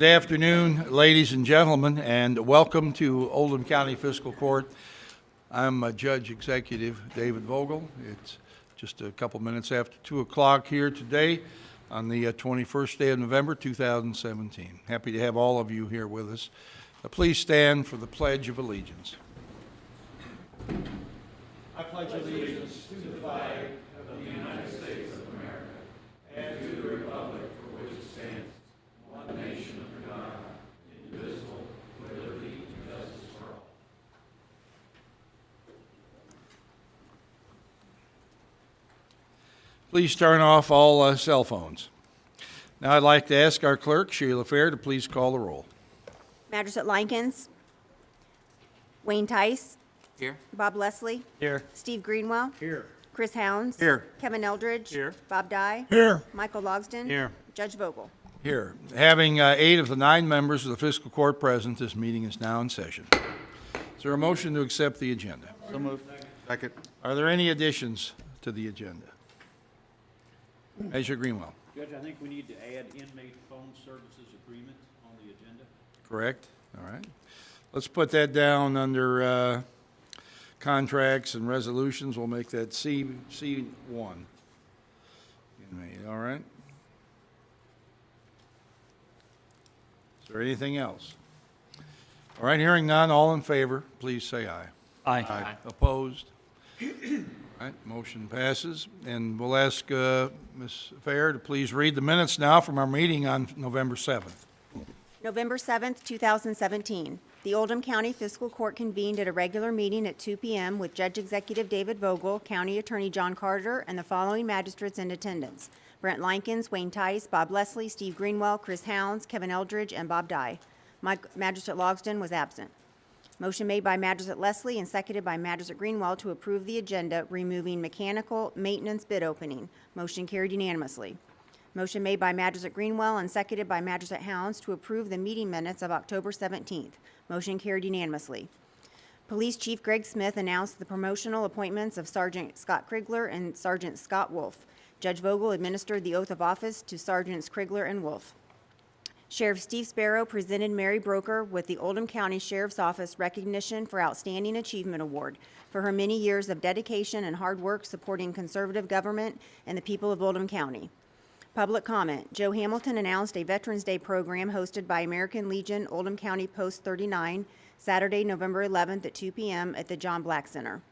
Good afternoon, ladies and gentlemen, and welcome to Oldham County Fiscal Court. I'm Judge Executive David Vogel. It's just a couple minutes after 2 o'clock here today on the 21st day of November, 2017. Happy to have all of you here with us. Please stand for the Pledge of Allegiance. I pledge allegiance to the flag of the United States of America and to the republic for which it stands, one nation under God, indivisible, with liberty and justice for all. Please turn off all cell phones. Now I'd like to ask our clerk, Sheila Fair, to please call the roll. Magistrate Likens. Wayne Tice. Here. Bob Leslie. Here. Steve Greenwell. Here. Chris Hounds. Here. Kevin Eldridge. Here. Bob Dye. Here. Michael Logsdon. Here. Judge Vogel. Here. Having 8 of the 9 members of the fiscal court present, this meeting is now in session. Is there a motion to accept the agenda? So moved. Second. Are there any additions to the agenda? Measure Greenwell. Judge, I think we need to add inmate phone services agreement on the agenda. Correct? All right. Let's put that down under contracts and resolutions. We'll make that C1. Inmate, all right. Is there anything else? All right, hearing none, all in favor, please say aye. Aye. Opposed? All right, motion passes. And we'll ask Ms. Fair to please read the minutes now from our meeting on November 7th. November 7th, 2017. The Oldham County Fiscal Court convened at a regular meeting at 2 p.m. with Judge Executive David Vogel, County Attorney John Carter, and the following magistrates in attendance: Brent Likens, Wayne Tice, Bob Leslie, Steve Greenwell, Chris Hounds, Kevin Eldridge, and Bob Dye. Magistrate Logsdon was absent. Motion made by Magistrate Leslie and seconded by Magistrate Greenwell to approve the agenda, removing mechanical maintenance bid opening. Motion carried unanimously. Motion made by Magistrate Greenwell and seconded by Magistrate Hounds to approve the meeting minutes of October 17th. Motion carried unanimously. Police Chief Greg Smith announced the promotional appointments of Sergeant Scott Krigler and Sergeant Scott Wolf. Judge Vogel administered the oath of office to Sergeants Krigler and Wolf. Sheriff Steve Sparrow presented Mary Broker with the Oldham County Sheriff's Office Recognition for Outstanding Achievement Award for her many years of dedication and hard work supporting conservative government and the people of Oldham County. Public comment. Joe Hamilton announced a Veterans Day program hosted by American Legion Oldham County Post 39, Saturday, November 11th at 2 p.m. at the John Black Center.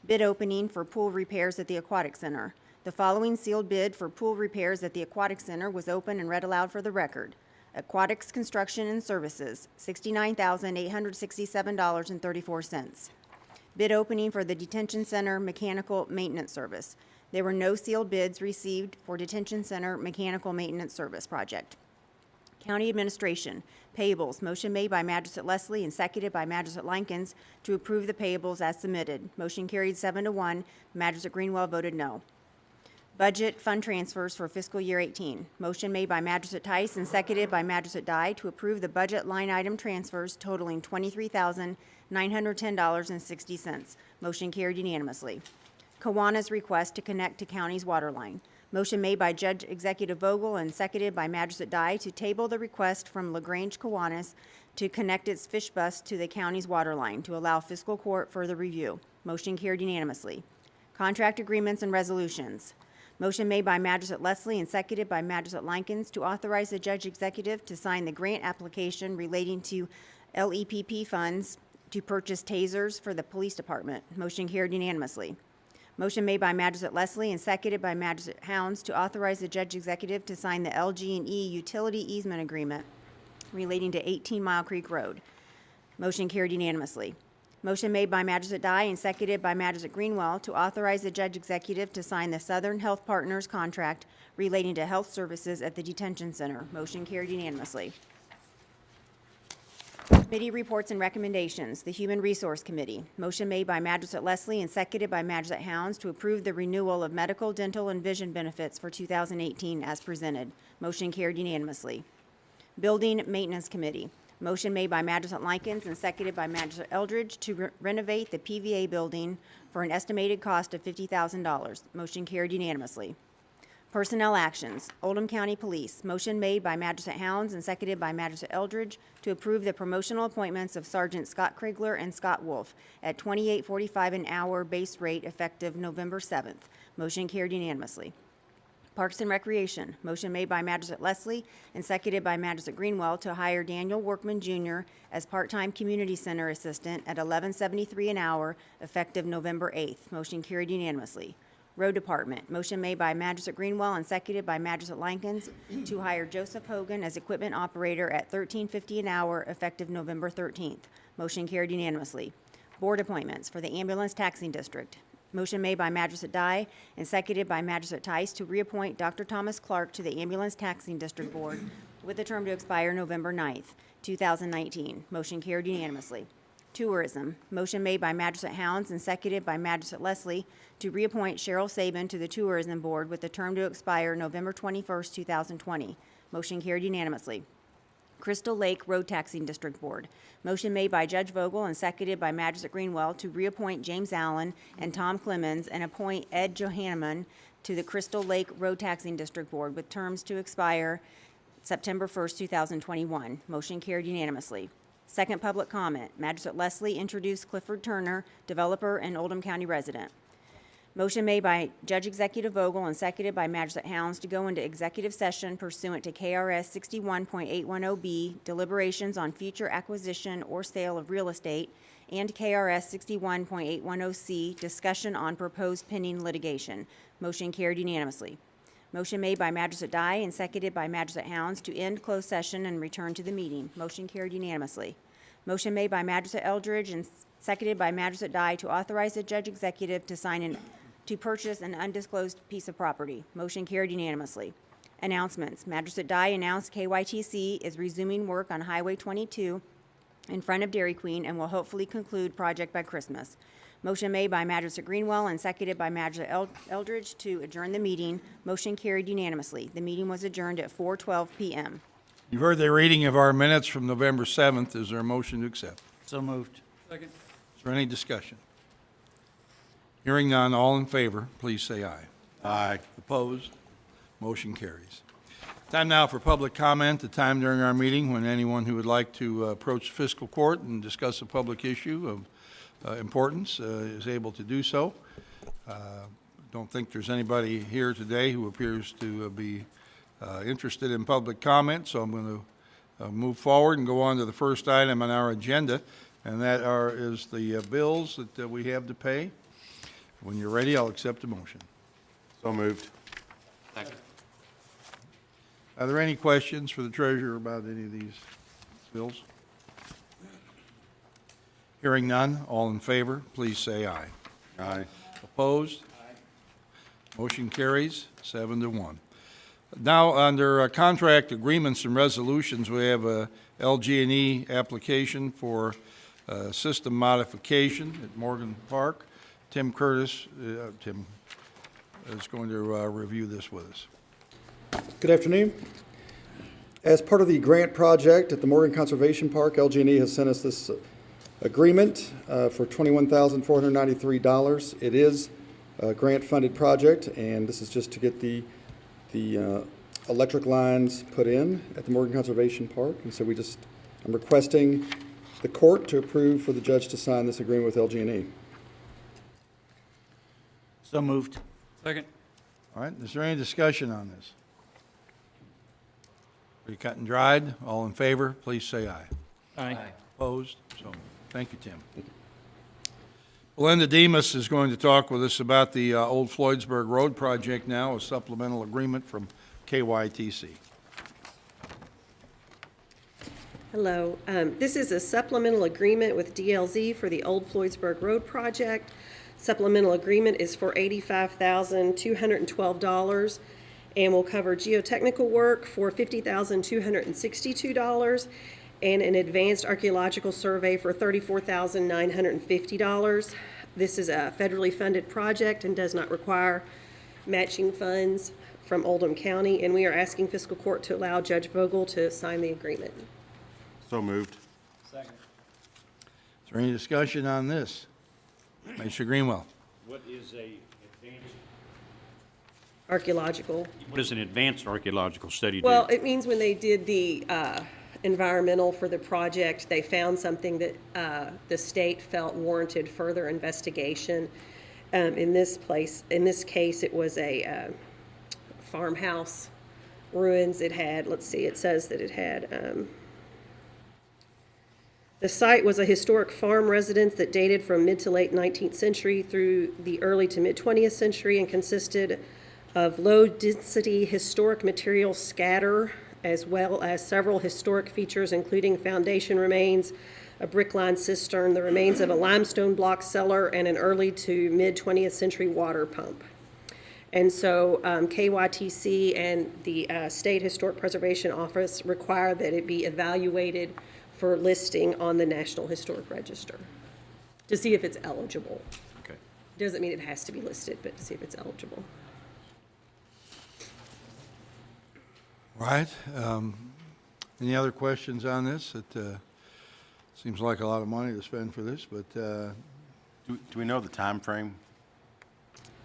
Bid opening for pool repairs at the Aquatic Center. The following sealed bid for pool repairs at the Aquatic Center was open and read aloud for the record. Aquatics Construction and Services, $69,867.34. Bid opening for the Detention Center Mechanical Maintenance Service. There were no sealed bids received for Detention Center Mechanical Maintenance Service project. County Administration, payables. Motion made by Magistrate Leslie and seconded by Magistrate Likens to approve the payables as submitted. Motion carried 7-1. Magistrate Greenwell voted no. Budget fund transfers for fiscal year 18. Motion made by Magistrate Tice and seconded by Magistrate Dye to approve the budget line item transfers totaling $23,910.60. Motion carried unanimously. Kiwanis request to connect to county's water line. Motion made by Judge Executive Vogel and seconded by Magistrate Dye to table the request from LaGrange Kiwanis to connect its fish bus to the county's water line to allow fiscal court further review. Motion carried unanimously. Contract agreements and resolutions. Motion made by Magistrate Leslie and seconded by Magistrate Likens to authorize the Judge Executive to sign the grant application relating to LEPP funds to purchase tasers for the police department. Motion carried unanimously. Motion made by Magistrate Leslie and seconded by Magistrate Hounds to authorize the Judge Executive to sign the LG&E utility easement agreement relating to 18 Mile Creek Road. Motion carried unanimously. Motion made by Magistrate Dye and seconded by Magistrate Greenwell to authorize the Judge Executive to sign the Southern Health Partners contract relating to health services at the detention center. Motion carried unanimously. Committee reports and recommendations. The Human Resource Committee. Motion made by Magistrate Leslie and seconded by Magistrate Hounds to approve the renewal of medical, dental, and vision benefits for 2018 as presented. Motion carried unanimously. Building Maintenance Committee. Motion made by Magistrate Likens and seconded by Magistrate Eldridge to renovate the PVA building for an estimated cost of $50,000. Motion carried unanimously. Personnel actions. Oldham County Police. Motion made by Magistrate Hounds and seconded by Magistrate Eldridge to approve the promotional appointments of Sergeant Scott Krigler and Scott Wolf at $28.45 an hour base rate effective November 7th. Motion carried unanimously. Parks and Recreation. Motion made by Magistrate Leslie and seconded by Magistrate Greenwell to hire Daniel Workman Jr. as part-time community center assistant at $11.73 an hour effective November 8th. Motion carried unanimously. Road Department. Motion made by Magistrate Greenwell and seconded by Magistrate Lankins to hire Joseph Hogan as equipment operator at $13.50 an hour effective November 13th. Motion carried unanimously. Board appointments for the Ambulance Taxing District. Motion made by Magistrate Dye and seconded by Magistrate Tice to reappoint Dr. Thomas Clark to the Ambulance Taxing District Board with a term to expire November 9th, 2019. Motion carried unanimously. Tourism. Motion made by Magistrate Hounds and seconded by Magistrate Leslie to reappoint Cheryl Sabin to the Tourism Board with a term to expire November 21st, 2020. Motion carried unanimously. Crystal Lake Road Taxing District Board. Motion made by Judge Vogel and seconded by Magistrate Greenwell to reappoint James Allen and Tom Clemens and appoint Ed Johanneman to the Crystal Lake Road Taxing District Board with terms to expire September 1st, 2021. Motion carried unanimously. Second public comment. Magistrate Leslie introduced Clifford Turner, developer and Oldham County resident. Motion made by Judge Executive Vogel and seconded by Magistrate Hounds to go into executive session pursuant to KRS 61.810B, deliberations on future acquisition or sale of real estate, and KRS 61.810C, discussion on proposed pending litigation. Motion carried unanimously. Motion made by Magistrate Dye and seconded by Magistrate Hounds to end closed session and return to the meeting. Motion carried unanimously. Motion made by Magistrate Eldridge and seconded by Magistrate Dye to authorize the Judge Executive to purchase an undisclosed piece of property. Motion carried unanimously. Announcements. Magistrate Dye announced KYTC is resuming work on Highway 22 in front of Dairy Queen and will hopefully conclude project by Christmas. Motion made by Magistrate Greenwell and seconded by Magistrate Eldridge to adjourn the meeting. Motion carried unanimously. The meeting was adjourned at 4:12 p.m. You've heard the reading of our minutes from November 7th. Is there a motion to accept? So moved. Is there any discussion? Hearing none, all in favor, please say aye. Aye. Opposed? Motion carries. Time now for public comment, the time during our meeting when anyone who would like to approach the fiscal court and discuss a public issue of importance is able to do so. Don't think there's anybody here today who appears to be interested in public comment, so I'm going to move forward and go on to the first item on our agenda, and that is the bills that we have to pay. When you're ready, I'll accept a motion. So moved. Second. Are there any questions for the treasurer about any of these bills? Hearing none, all in favor, please say aye. Aye. Opposed? Motion carries 7-1. Now, under contract agreements and resolutions, we have a LG&E application for system modification at Morgan Park. Tim Curtis, Tim is going to review this with us. Good afternoon. As part of the grant project at the Morgan Conservation Park, LG&E has sent us this agreement for $21,493. It is a grant-funded project, and this is just to get the electric lines put in at the Morgan Conservation Park. And so I'm requesting the court to approve for the judge to sign this agreement with LG&E. So moved. Second. All right, is there any discussion on this? Pretty cut and dried. All in favor, please say aye. Aye. Opposed? So moved. Thank you, Tim. Belinda Demas is going to talk with us about the Old Floydsburg Road project now, a supplemental agreement from KYTC. Hello. This is a supplemental agreement with DLZ for the Old Floydsburg Road project. Supplemental agreement is for $85,212 and will cover geotechnical work for $50,262 and an advanced archaeological survey for $34,950. This is a federally funded project and does not require matching funds from Oldham County, and we are asking fiscal court to allow Judge Vogel to sign the agreement. So moved. Second. Is there any discussion on this? Mr. Greenwell. What is a advanced archaeological. What does an advanced archaeological study do? Well, it means when they did the environmental for the project, they found something that the state felt warranted further investigation. In this case, it was a farmhouse ruins. It had, let's see, it says that it had, the site was a historic farm residence that dated from mid to late 19th century through the early to mid 20th century and consisted of low-density historic material scatter, as well as several historic features, including foundation remains, a brick-lined cistern, the remains of a limestone block cellar, and an early to mid-20th century water pump. And so KYTC and the State Historic Preservation Office require that it be evaluated for listing on the National Historic Register to see if it's eligible. Okay. Doesn't mean it has to be listed, but to see if it's eligible. Right. Any other questions on this? It seems like a lot of money to spend for this, but Do we know the time frame?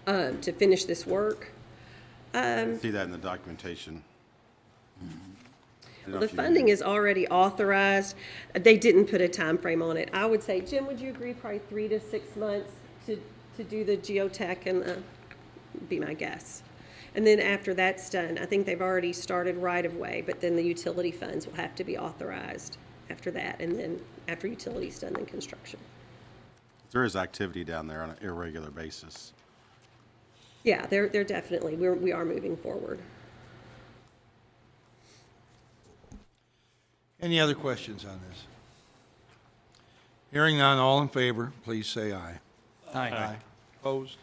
To finish this work. See that in the documentation. I don't know The if you- funding is already authorized. They didn't put a time frame on it. I would say, Jim, would you agree probably 3 to 6 months to do the geotech and be my guess? And then after that's done, I think they've already started right of way, but then the utility funds will have to be authorized after that. And then after utility's done, then construction. There is activity down there on an irregular basis. Yeah, they're definitely, we are moving forward. any other questions on this? Hearing none, all in favor, please say aye. Aye. Opposed?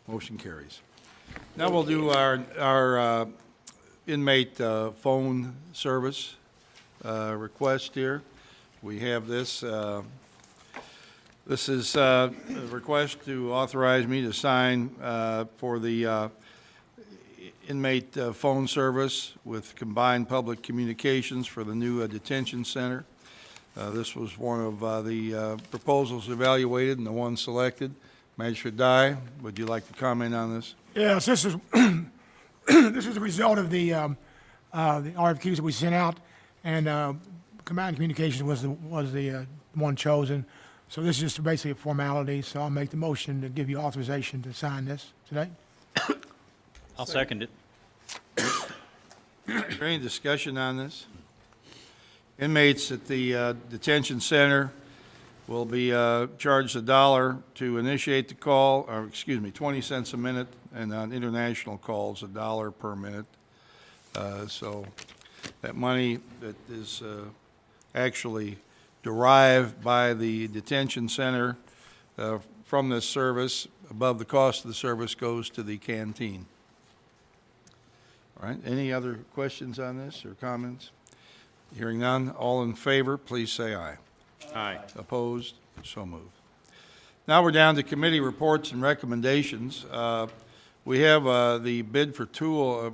Motion carries. Now we'll do our inmate phone service request here. We have this. This is a request to authorize me to sign for the inmate phone service with combined public communications for the new detention center. This was one of the proposals evaluated and the one selected. Magistrate Dye, would you like to comment on this? Yes, this is, this is a result of the RFQs that we sent out, and combined communications was the one chosen. So this is just basically a formality, so I'll make the motion to give you authorization to sign this today. I'll second it. Is there any discussion on this? Inmates at the detention center will be charged $1 to initiate the call, or 20 cents a minute, and on international calls, $1 per minute. So that money that is actually derived by the detention center from this service, above the cost of the service, goes to the canteen. All right, any other questions on this or comments? Hearing none, all in favor, please say aye. Aye. Opposed? So moved. Now we're down to committee reports and recommendations. We have the bid for the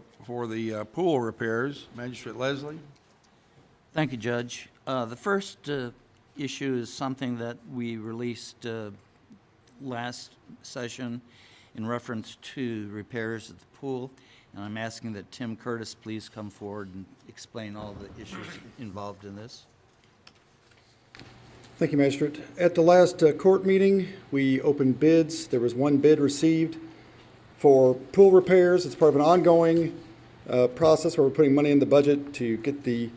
pool repairs. Magistrate Leslie? Thank you, Judge. The first issue is something that we released last session in reference to repairs at the pool, and I'm asking that Tim Curtis please come forward and explain all the issues involved in this. Thank you, Magistrate. At the last court meeting, we opened bids. There was one bid received for pool repairs. It's part of an ongoing process where we're putting money in the budget to get the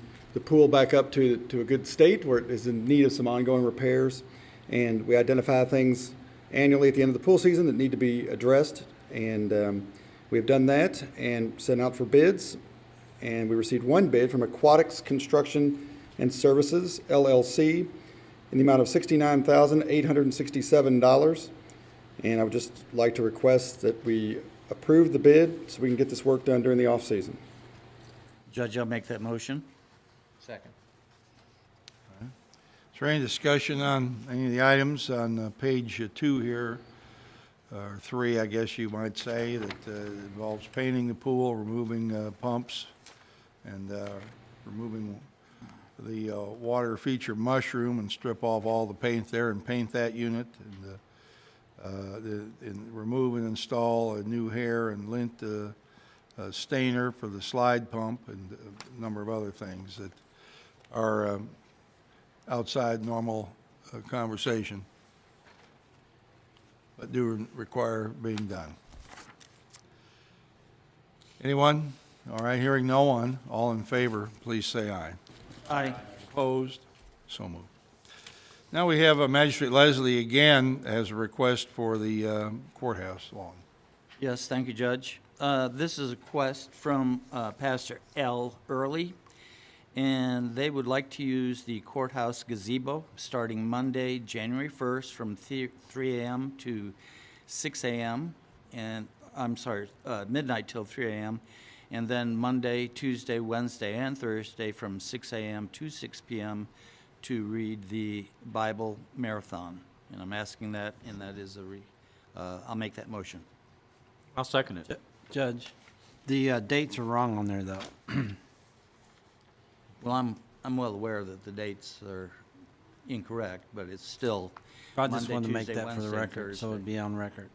pool back up to a good state where it is in need of some ongoing repairs. And we identify things annually at the end of the pool season that need to be addressed. And we have done that and sent out for bids. And we received one bid from Aquatics Construction and Services, LLC, in the amount of $69,867. And I would just like to request that we approve the bid so we can get this work done during the off-season. Judge, I'll make that motion. Second. Is there any discussion on any of the items on page 2 here, or 3, I guess you might say, that involves painting the pool, removing pumps, and removing the water feature mushroom and strip off all the paint there and paint that unit? And remove and install a new hair and lint stainer for the slide pump, and a number of other things that are outside normal conversation, but do require being done. Anyone? All right, hearing no one, all in favor, please say aye. Aye. Opposed? So moved. Now we have Magistrate Leslie again has a request for the courthouse lawn. Yes, thank you, Judge. This is a request from Pastor L. Early, and they would like to use the courthouse gazebo starting Monday, January 1st from 3 a.m. to 6 a.m., and, midnight till 3 a.m., and then Monday, Tuesday, Wednesday, and Thursday from 6 a.m. to 6 p.m. to read the Bible marathon. And I'm asking that, and that is I'll make that motion. I'll second it. Judge, the dates are wrong on there, though. Well, I'm well aware that the dates are incorrect, but it's still I just Monday, wanted to make Tuesday, that for the Wednesday, and record, so it'd Thursday. be on record.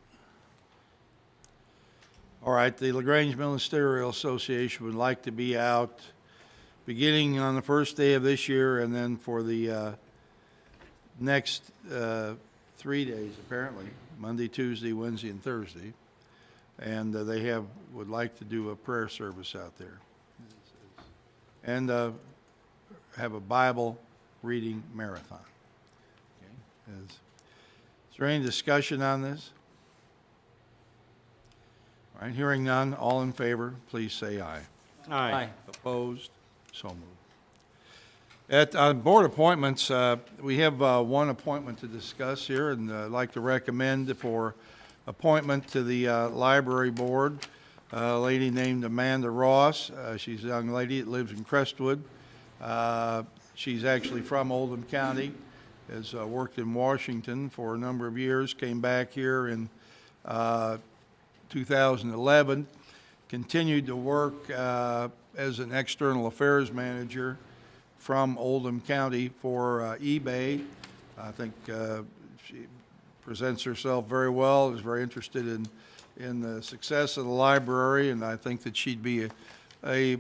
All right, the LaGrange Ministerial Association would like to be out beginning on the first day of this year and then for the next 3 days, apparently, Monday, Tuesday, Wednesday, and Thursday. And they would like to do a prayer service out there. And have a Bible reading marathon. Okay. Is there any discussion on this? All right, hearing none, all in favor, please say aye. Aye. Opposed? So moved. At board appointments, we have one appointment to discuss here, and I'd like to recommend for appointment to the library board, a lady named Amanda Ross. She's a young lady that lives in Crestwood. She's actually from Oldham County, has worked in Washington for a number of years, came back here in 2011, continued to work as an external affairs manager from Oldham County for eBay. I think she presents herself very well, is very interested in the success of the library, and I think that she'd be a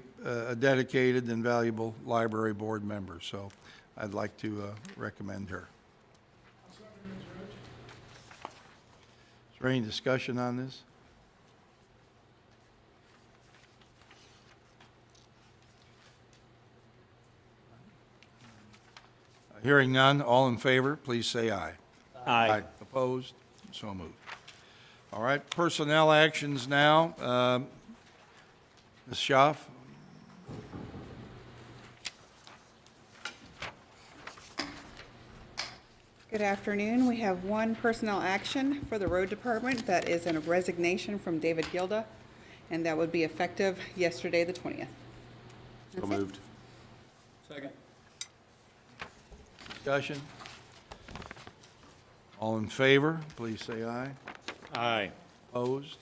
dedicated and valuable library board member. So I'd like to recommend her. Is there any discussion on this? Hearing none, all in favor, please say aye. Aye. Opposed? So moved. All right, personnel actions now. Ms. Schaaf? Good afternoon. We have one personnel action for the road department. That is a resignation from David Gilda, and that would be effective yesterday, the 20th. So moved. Discussion? All in favor, please say aye. Aye. Opposed?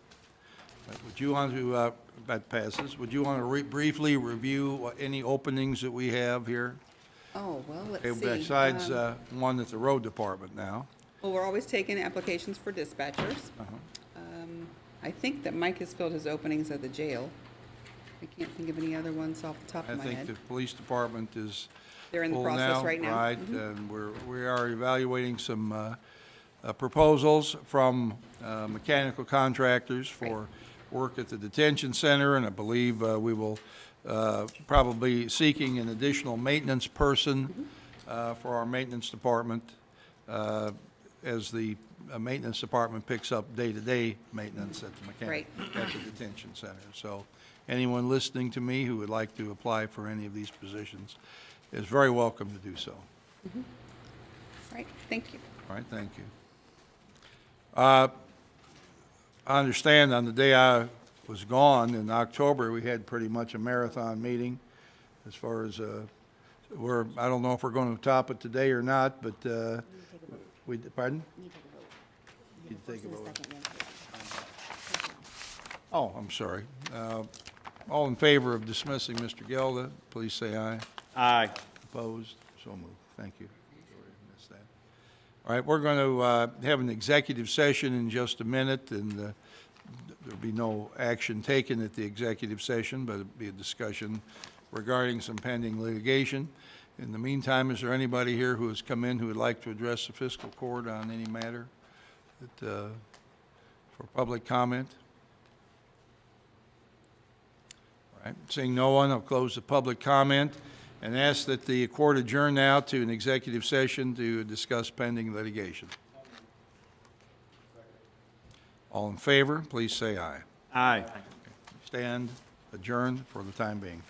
Would you want to, that passes, would you want to briefly review any openings that we have here? Oh, well, let's Okay, see. besides one at the road department now. Well, we're always taking applications for dispatchers. I think that Mike has filled his openings at the jail. I can't think of any other ones off the top I of my think head. the police department is They're in the full process right now. Right, and we are evaluating some proposals from mechanical contractors for work at the detention center, and I believe we will probably seeking an additional maintenance person for our maintenance department as the maintenance department picks up day-to-day maintenance at the at the detention center. So anyone listening to me who would like to apply for any of these positions is very welcome to do so. Right, thank you. All right, thank you. I understand on the day I was gone in October, we had pretty much a marathon meeting as far as, I don't know if we're going to top it today or not, but, pardon? Need to take a vote. Oh, I'm sorry. All in favor of dismissing Mr. Gelda, please say aye. Aye. Opposed? So moved. Thank you. Sorry, I missed All right, we're going to have an executive session in just a minute, and there'll be no action taken at the executive session, but it'll be a discussion regarding some pending litigation. In the meantime, is there anybody here who has come in who would like to address the fiscal court on any matter that, for public comment? All right, seeing no one, I'll close the public comment and ask that the court adjourn now to an executive session to discuss pending litigation. All in favor, please say aye. Aye. Stand adjourned for the time being.